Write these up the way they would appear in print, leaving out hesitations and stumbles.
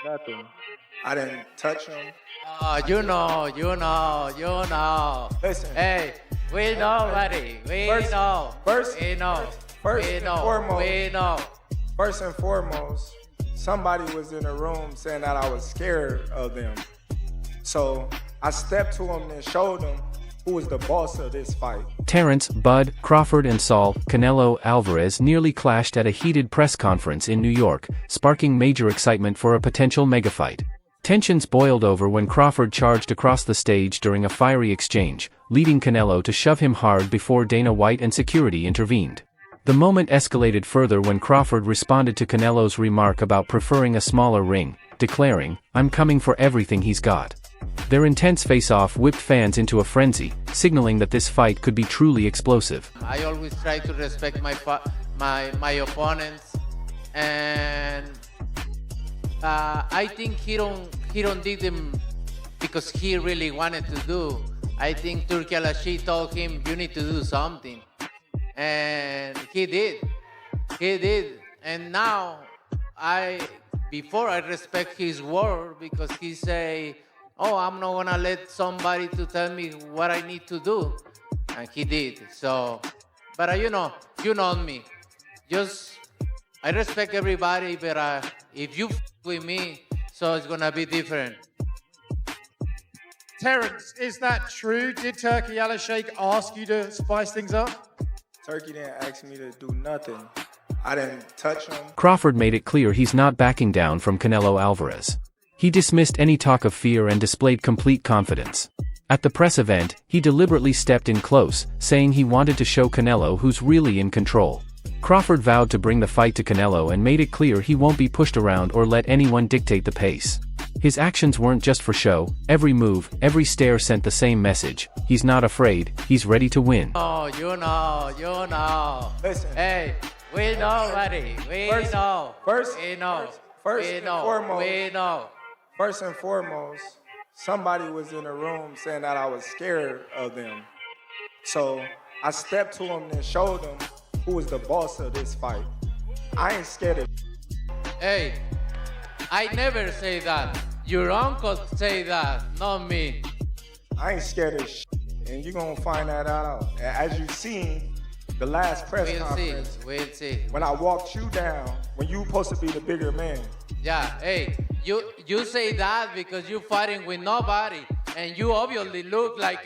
nothing. I didn't touch him. You know. Listen. Hey, we know, buddy. We know. First We know. First We and know. foremost, We know. first and foremost, somebody was in the room saying that I was scared of them. So I stepped to him and showed him who was the boss of this fight. Terence, Bud, Crawford and Saul Canelo Alvarez nearly clashed at a heated press conference in New York, sparking major excitement for a potential megafight. Tensions boiled over when Crawford charged across the stage during a fiery exchange, leading Canelo to shove him hard before Dana White and security intervened. The moment escalated further when Crawford responded to Canelo's remark about preferring a smaller ring, declaring, "I'm coming for everything he's got." Their intense face-off whipped fans into a frenzy, signaling that this fight could be truly explosive. I always try to respect my opponents, and I think he don't did them because he really wanted to do. I think Turki Al-Ashi told him, "You need to do something," and he did. And now before I respect his word because he say, "Oh, I'm not gonna let somebody to tell me what I need to do," and he did. So, but you know me. I respect everybody, but if you with me, so it's gonna be different. Terence, is that true? Did Turki Al-Sheikh ask you to spice things up? Turkey didn't ask me to do nothing. I didn't touch him. Crawford made it clear he's not backing down from Canelo Alvarez. He dismissed any talk of fear and displayed complete confidence. At the press event, he deliberately stepped in close, saying he wanted to show Canelo who's really in control. Crawford vowed to bring the fight to Canelo and made it clear he won't be pushed around or let anyone dictate the pace. His actions weren't just for show. Every move, every stare sent the same message. He's not afraid, he's ready to win. Oh, you know. Listen. Hey, we know, buddy. We know. First and foremost, somebody was in the room saying that I was scared of them. So I stepped to him and showed him who was the boss of this fight. I ain't scared of. Hey, I never say that. Your uncle say that, not me. I ain't scared of and you're gonna find that out. As you seen, the last press conference. We'll see. When I walked you down, when you supposed to be the bigger man. Yeah, hey, you say that because you fighting with nobody, and you obviously look like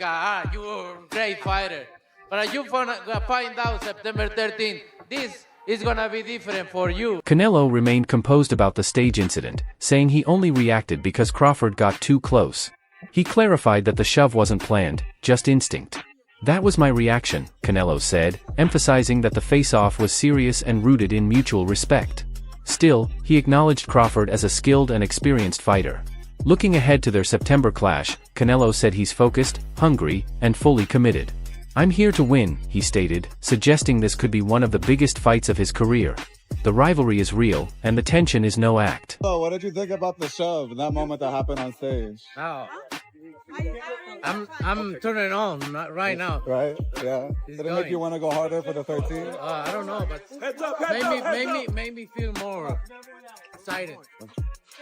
you're a great fighter. But you find out September 13th, this is gonna be different for you. Canelo remained composed about the stage incident, saying he only reacted because Crawford got too close. He clarified that the shove wasn't planned, just instinct. "That was my reaction," Canelo said, emphasizing that the face-off was serious and rooted in mutual respect. Still, he acknowledged Crawford as a skilled and experienced fighter. Looking ahead to their September clash, Canelo said he's focused, hungry, and fully committed. "I'm here to win," he stated, suggesting this could be one of the biggest fights of his career. The rivalry is real, and the tension is no act. So, what did you think about the shove, that moment that happened on stage? Now, I'm turning on right now. Right? Yeah. It's Did it make you want to go harder for the 13? I don't know, but made me feel more excited.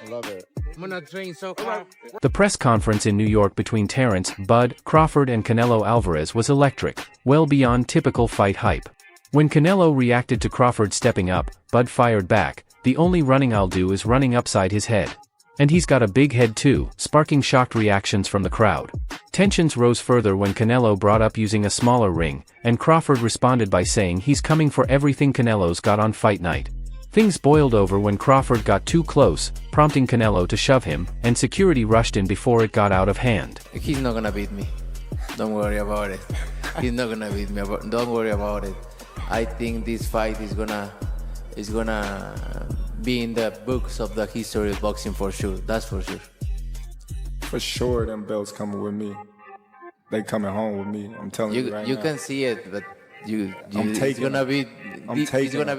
I love it. I'm gonna train so hard. The press conference in New York between Terence, Bud, Crawford and Canelo Alvarez was electric, well beyond typical fight hype. When Canelo reacted to Crawford stepping up, Bud fired back, "The only running I'll do is running upside his head. And he's got a big head too," sparking shocked reactions from the crowd. Tensions rose further when Canelo brought up using a smaller ring, and Crawford responded by saying he's coming for everything Canelo's got on fight night. Things boiled over when Crawford got too close, prompting Canelo to shove him, and security rushed in before it got out of hand. He's not gonna beat me. Don't worry about it. He's not gonna beat me. Don't worry about it. I think this fight is gonna be in the books of the history of boxing for sure. That's for sure. For sure, them belts coming with me. They coming home with me. I'm telling you right now. You can see it, but it's gonna be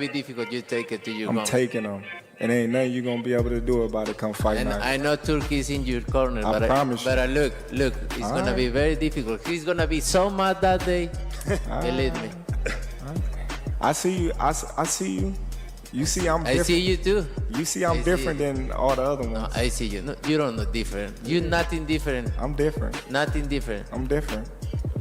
difficult. You take it to your I'm taking them. And ain't nothing you gonna be able to do about it come fight and night. I know Turkey's in your corner, I promise you. But look, it's gonna be very difficult. He's gonna be so mad that day. Believe me. I see you. I see you. You see, I'm I different. see you too. You see, I'm I see different you. than all the other ones. No, I see you. No, you don't look different. You're nothing different. I'm different. Nothing different. I'm different.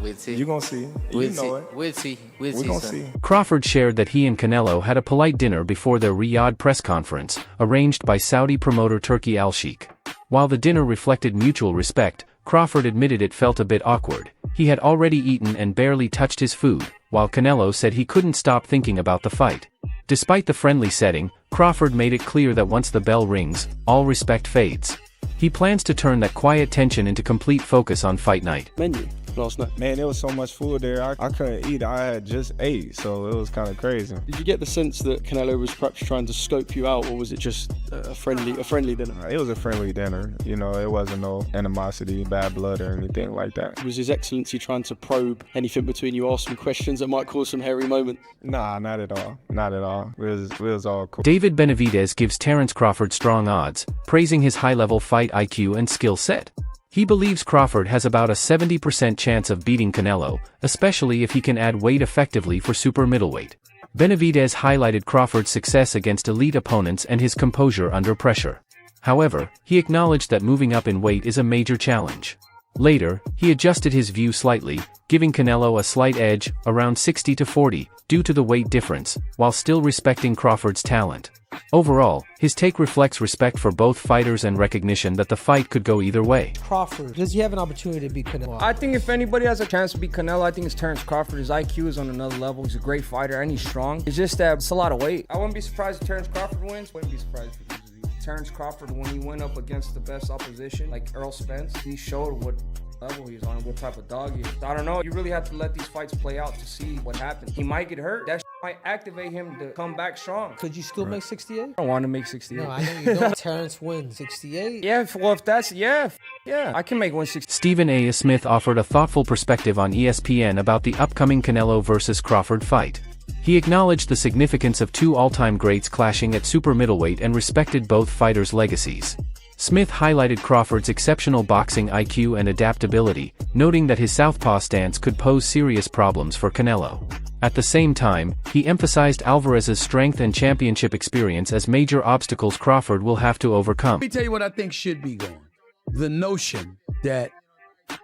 We'll see. You gonna see. We'll You see. know it. We'll see. We'll We see. gonna son. see. Crawford shared that he and Canelo had a polite dinner before their Riyadh press conference, arranged by Saudi promoter Turki Al-Sheikh. While the dinner reflected mutual respect, Crawford admitted it felt a bit awkward. He had already eaten and barely touched his food, while Canelo said he couldn't stop thinking about the fight. Despite the friendly setting, Crawford made it clear that once the bell rings, all respect fades. He plans to turn that quiet tension into complete focus on fight night. Menu last night. Man, there was so much food there. I couldn't eat. I had just ate, so it was kind of crazy. Did you get the sense that Canelo was perhaps trying to scope you out, or was it just a friendly dinner? It was a friendly dinner. You know, it wasn't no animosity, bad blood, or anything like that. Was His Excellency trying to probe anything between you, ask some questions that might cause some hairy moments? Nah, not at all. Not at all. It was all cool. David Benavidez gives Terence Crawford strong odds, praising his high-level fight IQ and skill set. He believes Crawford has about a 70% chance of beating Canelo, especially if he can add weight effectively for super middleweight. Benavidez highlighted Crawford's success against elite opponents and his composure under pressure. However, he acknowledged that moving up in weight is a major challenge. Later, he adjusted his view slightly, giving Canelo a slight edge, around 60-40, due to the weight difference, while still respecting Crawford's talent. Overall, his take reflects respect for both fighters and recognition that the fight could go either way. Crawford, does he have an opportunity to beat Canelo? I think if anybody has a chance to beat Canelo, I think it's Terence Crawford. His IQ is on another level. He's a great fighter and he's strong. It's just that it's a lot of weight. I wouldn't be surprised if Terence Crawford wins. Wouldn't be surprised if he loses. Terence Crawford, when he went up against the best opposition, like Errol Spence, he showed what level he's on, what type of dog he is. I don't know. You really have to let these fights play out to see what happens. He might get hurt. That might activate him to come back strong. Could you still make 68? I don't want to make 68. No, I know you don't. Terence wins 68. Yeah, well, if that's, yeah, I can make 160. Stephen A. Smith offered a thoughtful perspective on ESPN about the upcoming Canelo vs. Crawford fight. He acknowledged the significance of two all-time greats clashing at super middleweight and respected both fighters' legacies. Smith highlighted Crawford's exceptional boxing IQ and adaptability, noting that his southpaw stance could pose serious problems for Canelo. At the same time, he emphasized Alvarez's strength and championship experience as major obstacles Crawford will have to overcome. Let me tell you what I think should be going. The notion that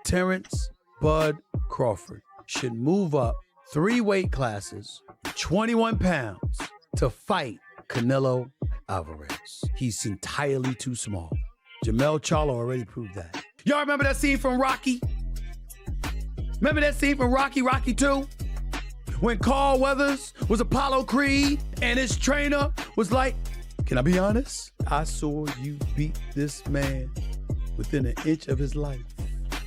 Terence Bud Crawford should move up 3 weight classes, 21 pounds, to fight Canelo Alvarez. He's entirely too small. Jamel Charlo already proved that. Y'all remember that scene from Rocky? Remember that scene from Rocky 2? When Carl Weathers was Apollo Creed and his trainer was like, can I be honest? I saw you beat this man within an inch of his life.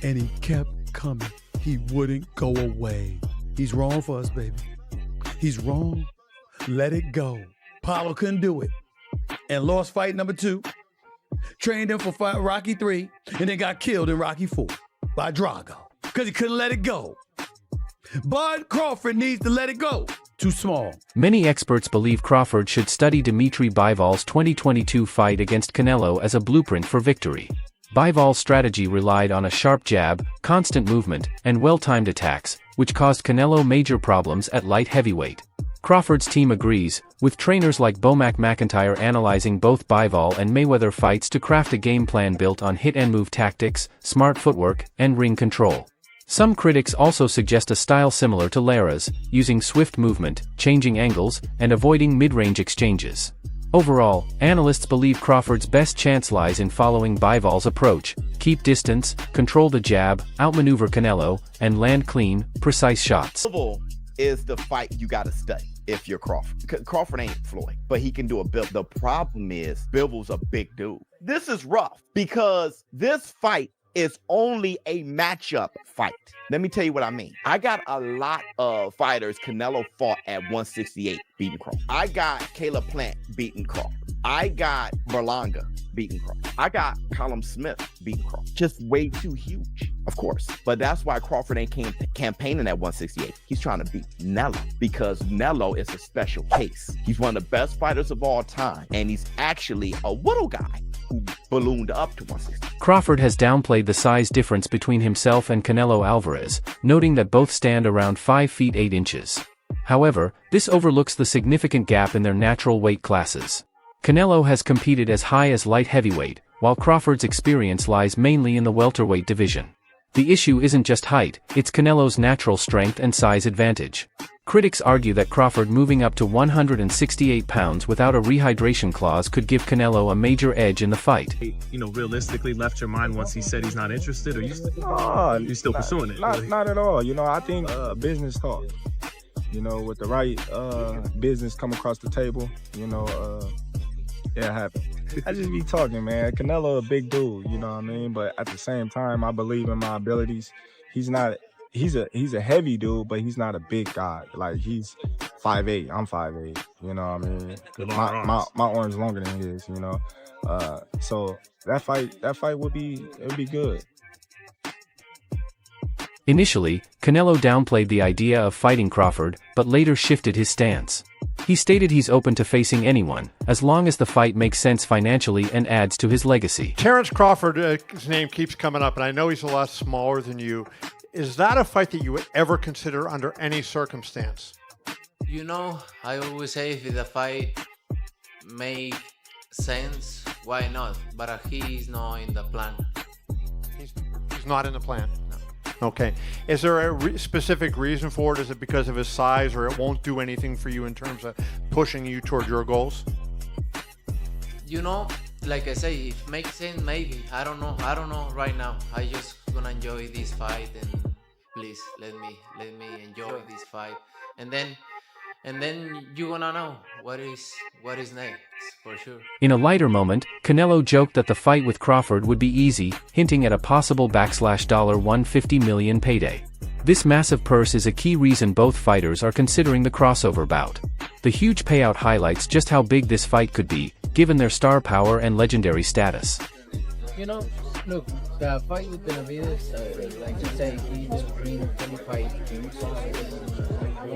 And he kept coming. He wouldn't go away. He's wrong for us, baby. He's wrong. Let it go. Apollo couldn't do it and lost fight number 2. Trained him for fight Rocky 3 and then got killed in Rocky 4 by Drago because he couldn't let it go. Bud Crawford needs to let it go. Too small. Many experts believe Crawford should study Dimitri Bivol's 2022 fight against Canelo as a blueprint for victory. Bivol's strategy relied on a sharp jab, constant movement, and well-timed attacks, which caused Canelo major problems at light heavyweight. Crawford's team agrees, with trainers like Bomac McIntyre analyzing both Bivol and Mayweather fights to craft a game plan built on hit-and-move tactics, smart footwork, and ring control. Some critics also suggest a style similar to Lara's, using swift movement, changing angles, and avoiding mid-range exchanges. Overall, analysts believe Crawford's best chance lies in following Bivol's approach: keep distance, control the jab, outmaneuver Canelo, and land clean, precise shots. Bivol is the fight you gotta study if you're Crawford. Crawford ain't Floyd, but he can do a Bivol. The problem is Bivol's a big dude. This is rough because this fight is only a matchup fight. Let me tell you what I mean. I got a lot of fighters Canelo fought at 168 beating Crawford. I got Caleb Plant beating Crawford. I got Berlanga beating Crawford. I got Callum Smith beating Crawford. Just way too huge, of course. But that's why Crawford ain't campaigning at 168. He's trying to beat Canelo because Canelo is a special case. He's one of the best fighters of all time, and he's actually a little guy who ballooned up to 160. Crawford has downplayed the size difference between himself and Canelo Alvarez, noting that both stand around 5 feet 8 inches. However, this overlooks the significant gap in their natural weight classes. Canelo has competed as high as light heavyweight, while Crawford's experience lies mainly in the welterweight division. The issue isn't just height, it's Canelo's natural strength and size advantage. Critics argue that Crawford moving up to 168 pounds without a rehydration clause could give Canelo a major edge in the fight. You know, realistically left your mind once he said he's not interested, or you still pursuing it? Not at all. You know, I think business talk. You know, with the right business come across the table, you know, it happens. I just be talking, man. Canelo a big dude, you know what I mean? But at the same time, I believe in my abilities. He's a heavy dude, but he's not a big guy. Like, he's 5'8", I'm 5'8", you know what I mean? My arm's longer than his, you know? So that fight would be good. Initially, Canelo downplayed the idea of fighting Crawford, but later shifted his stance. He stated he's open to facing anyone, as long as the fight makes sense financially and adds to his legacy. Terence Crawford, his name keeps coming up, and I know he's a lot smaller than you. Is that a fight that you would ever consider under any circumstance? You know, I always say if the fight make sense, why not? But he's not in the plan. He's not in the plan. Okay. Is there a specific reason for it? Is it because of his size, or it won't do anything for you in terms of pushing you toward your goals? You know, like I say, if makes sense, maybe. I don't know right now. I just gonna enjoy this fight, and please let me enjoy this fight, and then you gonna know what is next for sure. In a lighter moment, Canelo joked that the fight with Crawford would be easy, hinting at a possible $150 million payday. This massive purse is a key reason both fighters are considering the crossover bout. The huge payout highlights just how big this fight could be, given their star power and legendary status. You know, look, the fight with Benavidez, like you say, he just bring 25 games. So, I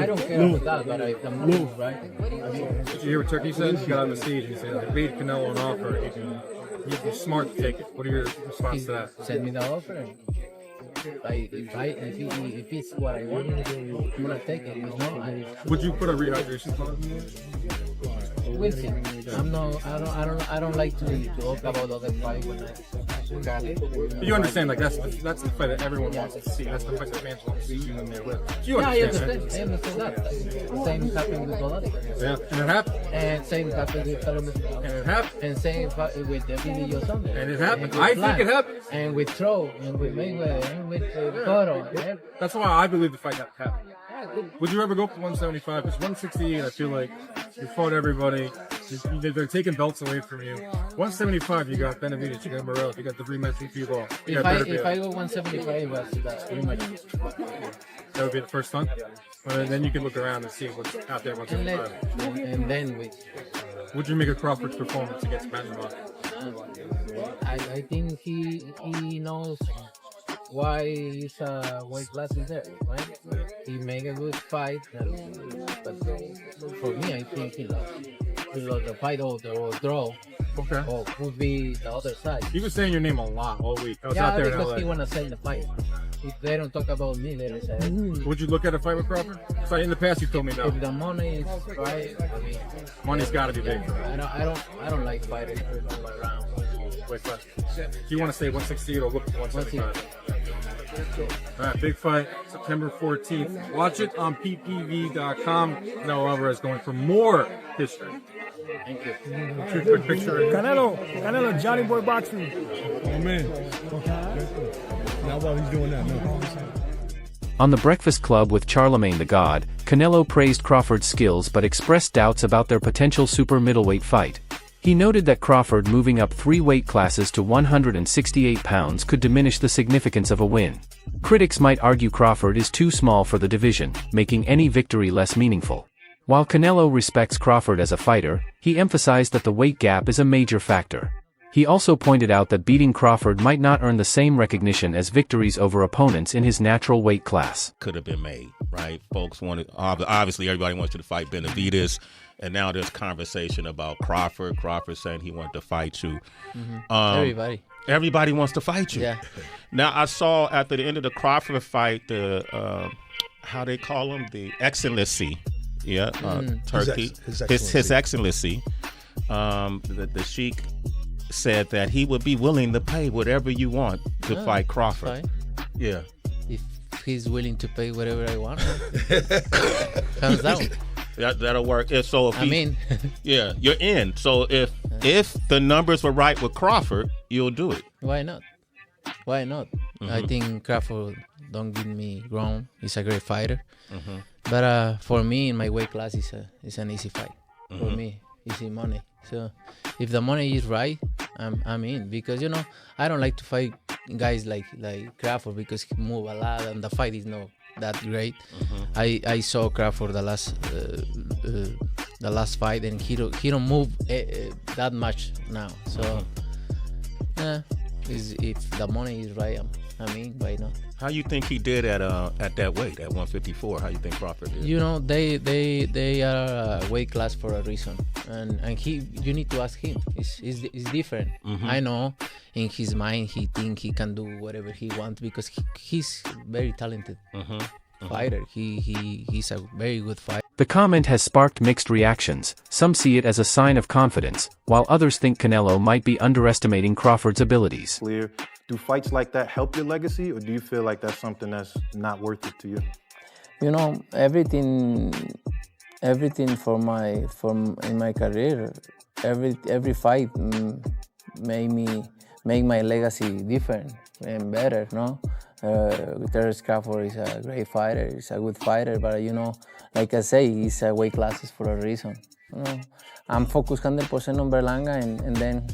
don't care about that, but if the move, right? Did you hear what Turkey said? He got on the stage. He said, if they beat Canelo an offer, he'd be smart to take it. What are your response to that? Send me the offer. Like, if it's what I want, I'm gonna take it. You know, would you put a rehydration clause in there? We'll see. I don't like to talk about other fight when I got it. But you understand, like that's the fight that everyone wants to see. That's the fight that fans want to see you in there with. You understand? I understand that. Same happened with Benavidez. Yeah, and it happened. And same happened with Terence. And it happened. And same with the video Sunday. And it happened. I think it happened. And with Troll, and with Mayweather, and with Cotto. That's why I believe the fight happened. Would you ever go up to 175? Because 168, I feel like you fought everybody. They're taking belts away from you. 175, you got Benavidez, you got Morel, you got the rematch with people. If I go 175, that's pretty much. That would be the first time. Well, then you can look around and see what's out there. 175. And then would you make a Crawford performance against Benavidez? I think he knows why his weight class is there, right? He make a good fight, but for me, I think he lost the fight or draw. Okay. Or would be the other side. He was saying your name a lot all week. I was out there because in LA. he want to sell the fight. If they don't talk about me, they don't say. Would you look at a fight with Crawford? So in the past, you told me no. If the money is right, I mean, money's got to be big. I don't like fighting around. Wait, do you want to say 168 or look at 175? All right, big fight, September 14th. Watch it on ppv.com. Canelo Alvarez going for more history. Thank you. Quick picture. Canelo, Johnny Boy Boxing. Oh, man. Now while he's doing that, no. On the Breakfast Club with Charlemagne the God, Canelo praised Crawford's skills but expressed doubts about their potential super middleweight fight. He noted that Crawford moving up 3 weight classes to 168 pounds could diminish the significance of a win. Critics might argue Crawford is too small for the division, making any victory less meaningful. While Canelo respects Crawford as a fighter, he emphasized that the weight gap is a major factor. He also pointed out that beating Crawford might not earn the same recognition as victories over opponents in his natural weight class. Could have been made, right? Folks wanted, obviously everybody wants you to fight Benavidez, and now there's conversation about Crawford. Crawford saying he wanted to fight you. Everybody wants to fight you. Yeah. Now I saw after the end of the Crawford fight, the how they call him, the Excellency, Turkey, his Excellency, the Sheik said that he would be willing to pay whatever you want to fight Crawford. Fine. Yeah, If he's willing to pay whatever I want, hands down. that'll work. So if I mean, yeah, you're in. So if the numbers were right with Crawford, you'll do it. why not? Why not? I think Crawford, don't get me wrong, he's a great fighter. But for me, in my weight class, it's an easy fight. For me, easy money. So if the money is right, I'm in, because I don't like to fight guys like Crawford because he move a lot and the fight is not that great. I saw Crawford the last fight and he don't move that much now. So if the money is right, I'm in. Why not? How you think he did at that weight, at 154? How you think Crawford did? They are a weight class for a reason, and you need to ask him. It's different. I know in his mind he think he can do whatever he wants because he's very talented fighter. He's a very good fighter. The comment has sparked mixed reactions. Some see it as a sign of confidence, while others think Canelo might be underestimating Crawford's abilities. Clear. Do fights like that help your legacy, or do you feel like that's something that's not worth it to you? Everything in my career, every fight make my legacy different and better. Terence Crawford is a great fighter. He's a good fighter, but like I say, he's a weight classes for a reason. I'm focused 100% on Berlanga, and then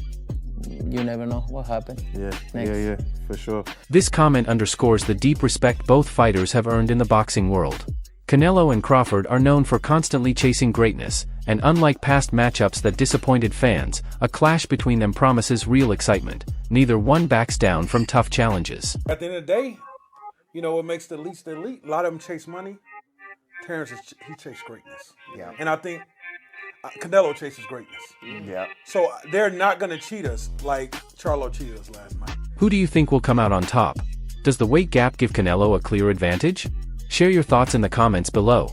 you never know what happened. Yeah, for sure. This comment underscores the deep respect both fighters have earned in the boxing world. Canelo and Crawford are known for constantly chasing greatness, and unlike past matchups that disappointed fans, a clash between them promises real excitement. Neither one backs down from tough challenges. At the end of the day, what makes the elite the elite? A lot of them chase money. Terence, he chased greatness. Yeah. And I think Canelo chases greatness. Yeah. So they're not going to cheat us like Charlo cheated us last night. Who do you think will come out on top? Does the weight gap give Canelo a clear advantage? Share your thoughts in the comments below.